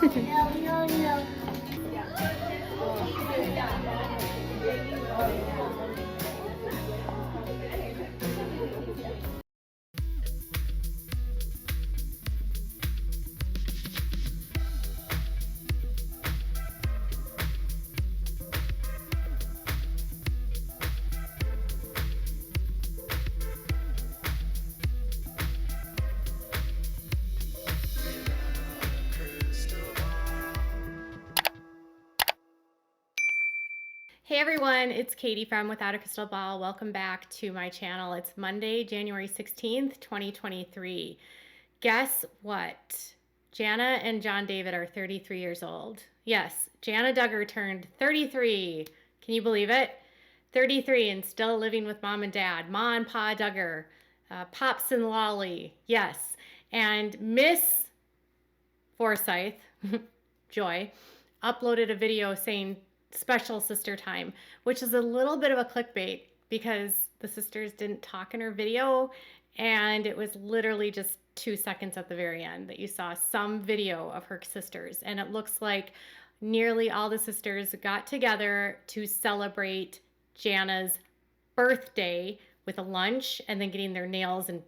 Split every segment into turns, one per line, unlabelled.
No, no, no.
Hey everyone, it's Katie from Without a Crystal Ball. Welcome back to my channel. It's Monday, January 16th, 2023. Guess what? Jana and John David are 33 years old. Yes, Jana Duggar turned 33. Can you believe it? 33 and still living with mom and dad. Ma and Pa Duggar, Pops and Lolly. Yes. And Miss Forsyth, Joy, uploaded a video saying special sister time, which is a little bit of a clickbait because the sisters didn't talk in her video, and it was literally just 2 seconds at the very end that you saw some video of her sisters, and it looks like nearly all the sisters got together to celebrate Jana's birthday with a lunch and then getting their nails and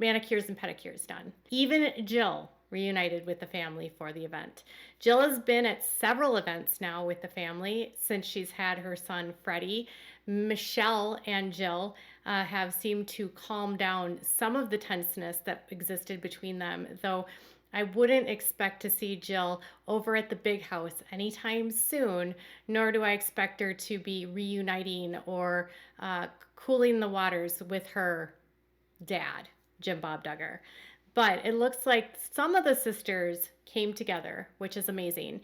manicures and pedicures done. Even Jill reunited with the family for the event. Jill has been at several events now with the family since she's had her son Freddie. Michelle and Jill have seemed to calm down some of the tenseness that existed between them, though I wouldn't expect to see Jill over at the big house anytime soon, nor do I expect her to be reuniting or cooling the waters with her dad, Jim Bob Duggar. But it looks like some of the sisters came together, which is amazing.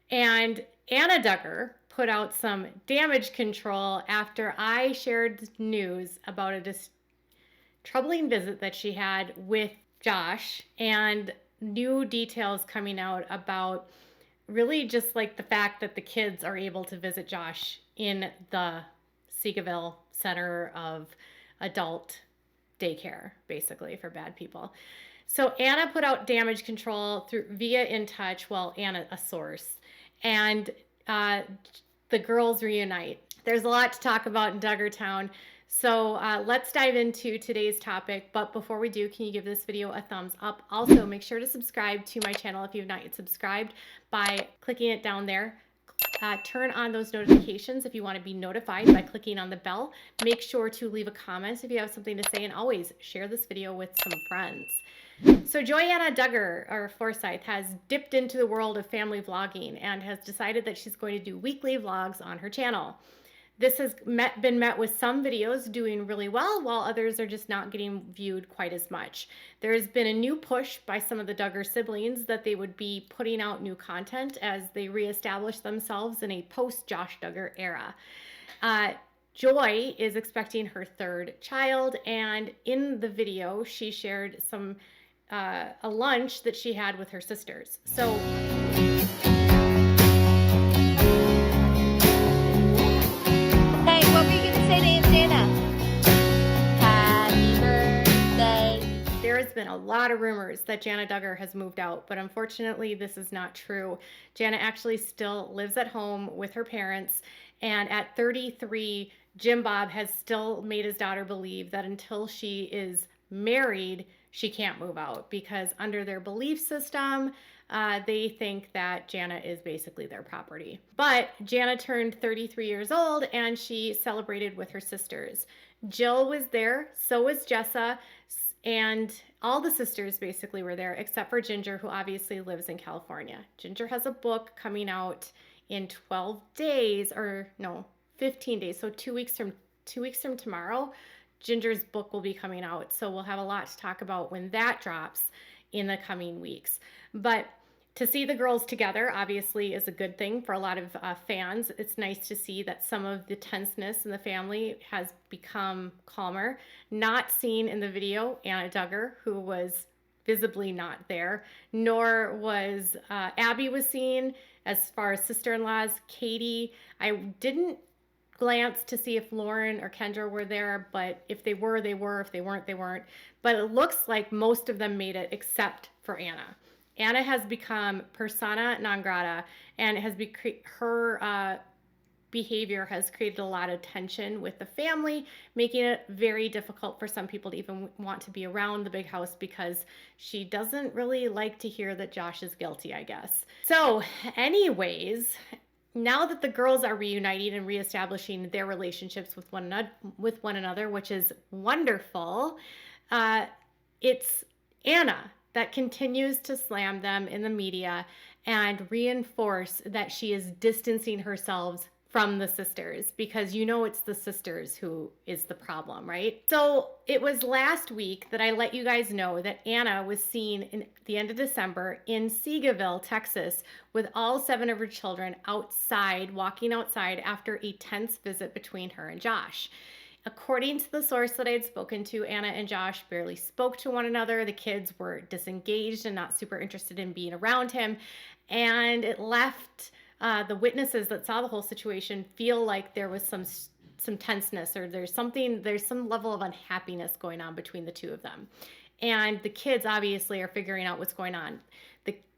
And Anna Duggar put out some damage control after I shared news about a troubling visit that she had with Josh, and new details coming out about really just like the fact that the kids are able to visit Josh in the Seagaville Center of Adult Daycare, basically, for bad people. So Anna put out damage control via intouch, well, Anna, a source, and the girls reunite. There's a lot to talk about in Duggartown, so let's dive into today's topic. But before we do, can you give this video a thumbs up? Also, make sure to subscribe to my channel if you've not yet subscribed by clicking it down there. Turn on those notifications if you want to be notified by clicking on the bell. Make sure to leave a comment if you have something to say, and always share this video with some friends. So Joanna Duggar, or Forsyth, has dipped into the world of family vlogging and has decided that she's going to do weekly vlogs on her channel. This has been met with some videos doing really well, while others are just not getting viewed quite as much. There's been a new push by some of the Duggar siblings that they would be putting out new content as they reestablish themselves in a post-Josh Duggar era. Joy is expecting her third child, and in the video, she shared some a lunch that she had with her sisters. So
Hey, what were you going to say to Aunt Jana? Happy birthday.
there has been a lot of rumors that Jana Duggar has moved out, but unfortunately this is not true. Jana actually still lives at home with her parents, and at 33, Jim Bob has still made his daughter believe that until she is married, she can't move out, because under their belief system, they think that Jana is basically their property. But Jana turned 33 years old and she celebrated with her sisters. Jill was there, so was Jessa, and all the sisters basically were there except for Ginger, who obviously lives in California. Ginger has a book coming out in 12 days, or no, 15 days, so 2 weeks from tomorrow. Ginger's book will be coming out, so we'll have a lot to talk about when that drops in the coming weeks. But to see the girls together obviously is a good thing for a lot of fans. It's nice to see that some of the tenseness in the family has become calmer. Not seen in the video Anna Duggar, who was visibly not there, nor was Abby was seen. As far as sister-in-laws, Katie, I didn't glance to see if Lauren or Kendra were there, but if they were, they were. If they weren't, they weren't. But it looks like most of them made it except for Anna. Anna has become persona non grata, and her behavior has created a lot of tension with the family, making it very difficult for some people to even want to be around the big house because she doesn't really like to hear that Josh is guilty, I guess. So, anyways, now that the girls are reuniting and reestablishing their relationships with one another, which is wonderful, uh, it's Anna that continues to slam them in the media and reinforce that she is distancing herself from the sisters, because you know it's the sisters who is the problem, right? So it was last week that I let you guys know that Anna was seen in the end of December in Seagaville, Texas, with all 7 of her children outside, walking outside after a tense visit between her and Josh. According to the source that I had spoken to, Anna and Josh barely spoke to one another. The kids were disengaged and not super interested in being around him. And it left the witnesses that saw the whole situation feel like there was some tenseness, or there's some level of unhappiness going on between the two of them. And the kids obviously are figuring out what's going on.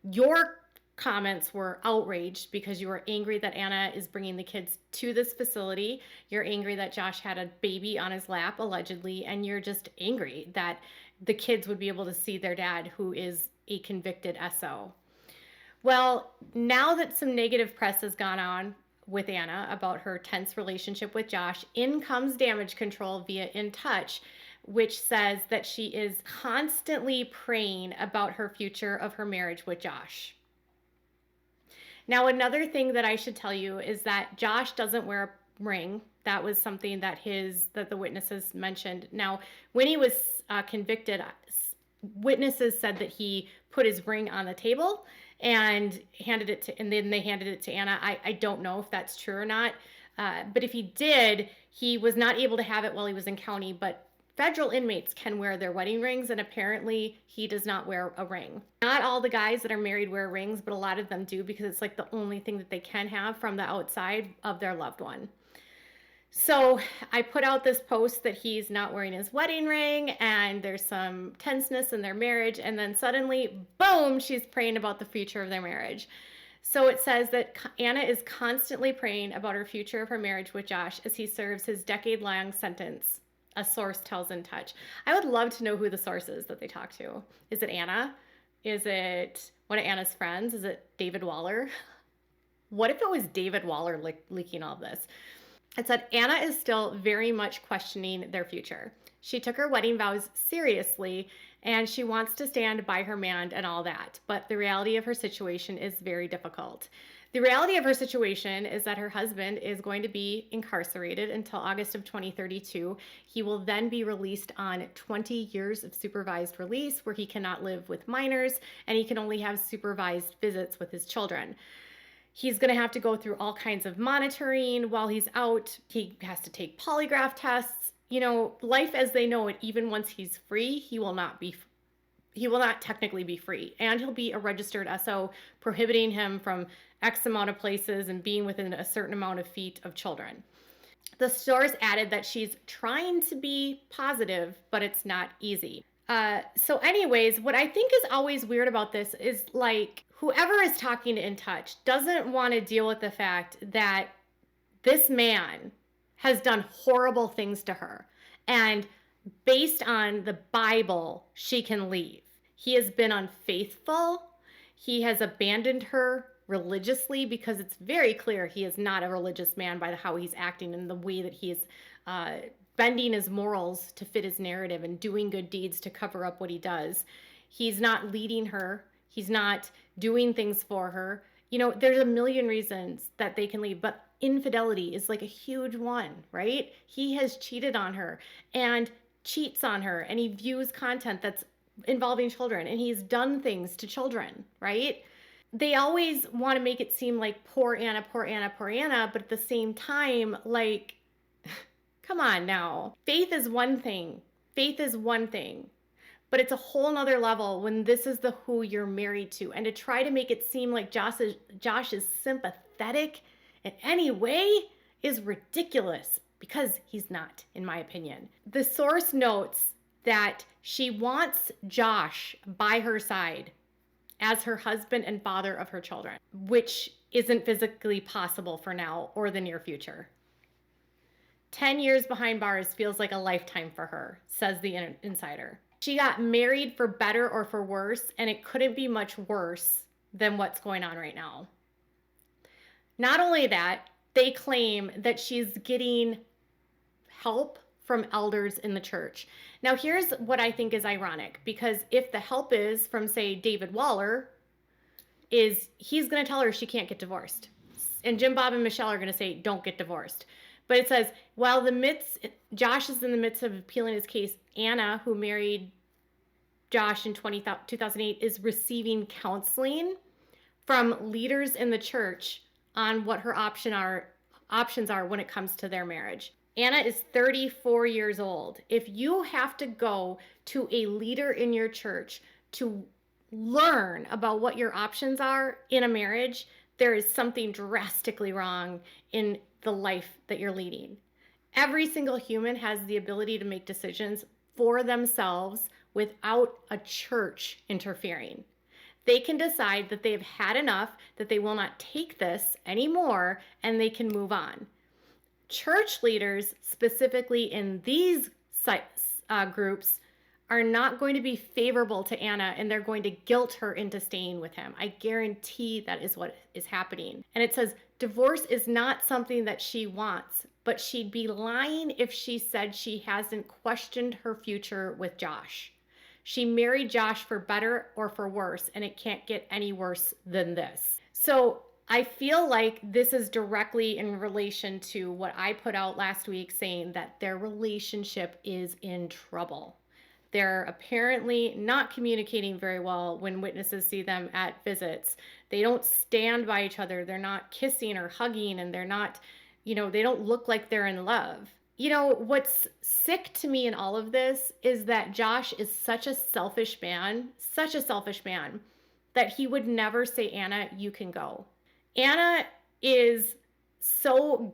Your comments were outraged because you were angry that Anna is bringing the kids to this facility. You're angry that Josh had a baby on his lap, allegedly, and you're just angry that the kids would be able to see their dad, who is a convicted SO. Well, now that some negative press has gone on with Anna about her tense relationship with Josh, in comes damage control via InTouch, which says that she is constantly praying about her future of her marriage with Josh. Now, another thing that I should tell you is that Josh doesn't wear a ring. That was something that the witnesses mentioned. Now, when he was convicted, witnesses said that he put his ring on the table and then they handed it to Anna. I don't know if that's true or not, but if he did, he was not able to have it while he was in county. But federal inmates can wear their wedding rings, and apparently he does not wear a ring. Not all the guys that are married wear rings, but a lot of them do, because it's like the only thing that they can have from the outside of their loved one. So I put out this post that he's not wearing his wedding ring and there's some tenseness in their marriage, and then suddenly, boom, she's praying about the future of their marriage. So it says that Anna is constantly praying about her future of her marriage with Josh as he serves his decade-long sentence, a source tells InTouch. I would love to know who the source is that they talk to. Is it Anna? Is it one of Anna's friends? Is it David Waller? What if it was David Waller leaking all this? It said Anna is still very much questioning their future. She took her wedding vows seriously and she wants to stand by her man and all that, but the reality of her situation is very difficult. The reality of her situation is that her husband is going to be incarcerated until August of 2032. He will then be released on 20 years of supervised release, where he cannot live with minors and he can only have supervised visits with his children. He's going to have to go through all kinds of monitoring while he's out. He has to take polygraph tests. You know, life as they know it, even once he's free, he will not technically be free. And he'll be a registered SO, prohibiting him from X amount of places and being within a certain amount of feet of children. The source added that she's trying to be positive, but it's not easy. So anyways, what I think is always weird about this is, like, whoever is talking to InTouch doesn't want to deal with the fact that this man has done horrible things to her. And based on the Bible, she can leave. He has been unfaithful. He has abandoned her religiously, because it's very clear he is not a religious man by how he's acting and the way that he is bending his morals to fit his narrative and doing good deeds to cover up what he does. He's not leading her. He's not doing things for her. You know, there's a million reasons that they can leave, but infidelity is like a huge one, right? He has cheated on her and cheats on her, and he views content that's involving children, and he's done things to children, right? They always want to make it seem like poor Anna, poor Anna, poor Anna, but at the same time, like, come on now. Faith is one thing. But it's a whole nother level when this is the who you're married to. And to try to make it seem like Josh is sympathetic in any way is ridiculous, because he's not, in my opinion. The source notes that she wants Josh by her side as her husband and father of her children, which isn't physically possible for now or the near future. 10 years behind bars feels like a lifetime for her, says the insider. She got married for better or for worse, and it couldn't be much worse than what's going on right now. Not only that, they claim that she's getting help from elders in the church. Now, here's what I think is ironic, because if the help is from, say, David Waller, he's going to tell her she can't get divorced. And Jim Bob and Michelle are going to say, don't get divorced. But it says, while Josh is in the midst of appealing his case, Anna, who married Josh in 2008, is receiving counseling from leaders in the church on what her options are when it comes to their marriage. Anna is 34 years old. If you have to go to a leader in your church to learn about what your options are in a marriage, there is something drastically wrong in the life that you're leading. Every single human has the ability to make decisions for themselves without a church interfering. They can decide that they've had enough, that they will not take this anymore, and they can move on. Church leaders, specifically in these groups, are not going to be favorable to Anna, and they're going to guilt her into staying with him. I guarantee that is what is happening. And it says, divorce is not something that she wants, but she'd be lying if she said she hasn't questioned her future with Josh. She married Josh for better or for worse, and it can't get any worse than this. So I feel like this is directly in relation to what I put out last week, saying that their relationship is in trouble. They're apparently not communicating very well when witnesses see them at visits. They don't stand by each other. They're not kissing or hugging, and they're not, they don't look like they're in love. What's sick to me in all of this is that Josh is such a selfish man, that he would never say, Anna, you can go. Anna is so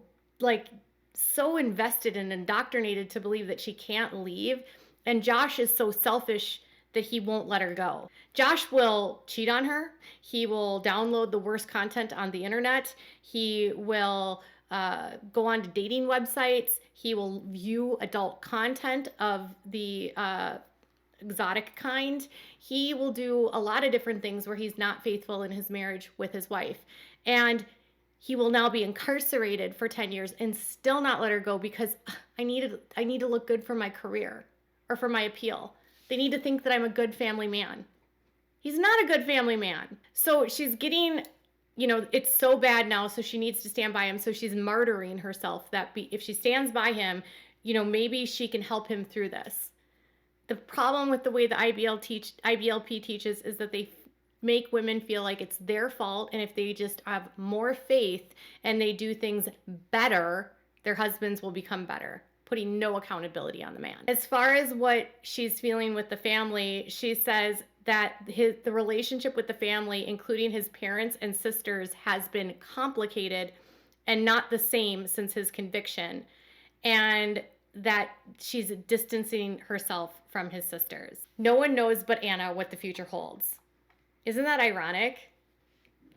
invested and indoctrinated to believe that she can't leave. And Josh is so selfish that he won't let her go. Josh will cheat on her. He will download the worst content on the internet. He will go on to dating websites. He will view adult content of the exotic kind. He will do a lot of different things where he's not faithful in his marriage with his wife. And he will now be incarcerated for 10 years and still not let her go because I need to look good for my career or for my appeal. They need to think that I'm a good family man. He's not a good family man. So she's getting, it's so bad now, so she needs to stand by him. So she's martyring herself that if she stands by him, maybe she can help him through this. The problem with the way the IBLP teaches is that they make women feel like it's their fault, and if they just have more faith and they do things better, their husbands will become better, putting no accountability on the man. As far as what she's feeling with the family, she says that the relationship with the family, including his parents and sisters, has been complicated and not the same since his conviction, and that she's distancing herself from his sisters. No one knows but Anna what the future holds. Isn't that ironic?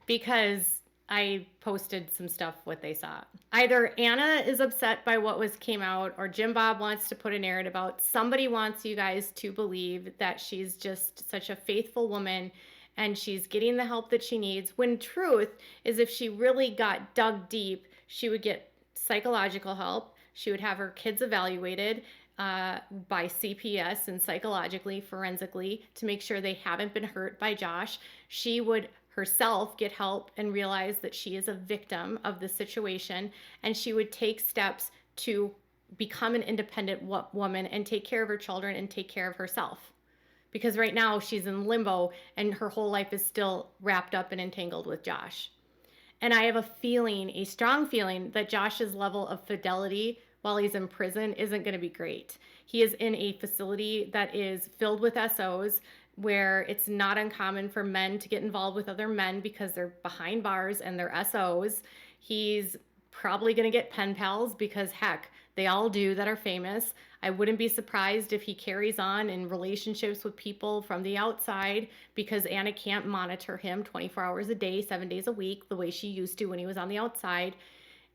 Because I posted some stuff what they saw. Either Anna is upset by what came out, or Jim Bob wants to put a narrative out. Somebody wants you guys to believe that she's just such a faithful woman and she's getting the help that she needs, when truth is if she really got dug deep, she would get psychological help. She would have her kids evaluated by CPS and psychologically, forensically, to make sure they haven't been hurt by Josh. She would herself get help and realize that she is a victim of the situation, and she would take steps to become an independent woman and take care of her children and take care of herself. Because right now she's in limbo and her whole life is still wrapped up and entangled with Josh. And I have a strong feeling that Josh's level of fidelity while he's in prison isn't going to be great. He is in a facility that is filled with SOs, where it's not uncommon for men to get involved with other men because they're behind bars and they're SOs. He's probably going to get pen pals because, heck, They all do that are famous. I wouldn't be surprised if he carries on in relationships with people from the outside because Anna can't monitor him 24 hours a day, 7 days a week, the way she used to when he was on the outside.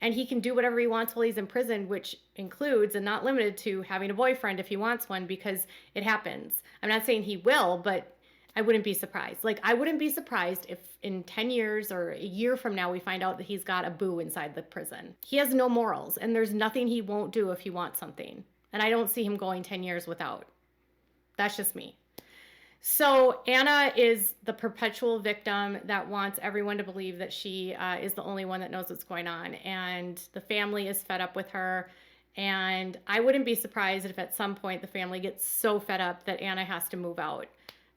And he can do whatever he wants while he's in prison, which includes and not limited to having a boyfriend if he wants one, because it happens. I'm not saying he will, but I wouldn't be surprised. Like, I wouldn't be surprised if in 10 years or a year from now we find out that he's got a boo inside the prison. He has no morals, and there's nothing he won't do if he wants something. And I don't see him going 10 years without. That's just me. So Anna is the perpetual victim that wants everyone to believe that she is the only one that knows what's going on. And the family is fed up with her. And I wouldn't be surprised if at some point the family gets so fed up that Anna has to move out.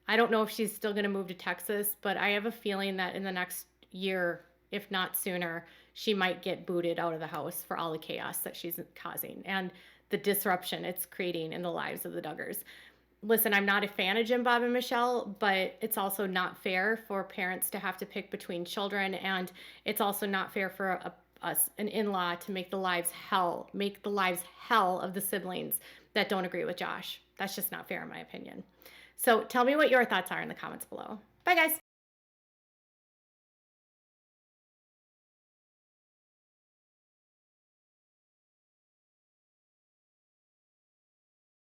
I don't know if she's still going to move to Texas, but I have a feeling that in the next year, if not sooner, she might get booted out of the house for all the chaos that she's causing and the disruption it's creating in the lives of the Duggars. Listen, I'm not a fan of Jim, Bob, and Michelle, but it's also not fair for parents to have to pick between children, and it's also not fair for an in-law to make the lives hell of the siblings that don't agree with Josh. That's just not fair in my opinion. So tell me what your thoughts are in the comments below. Bye, guys.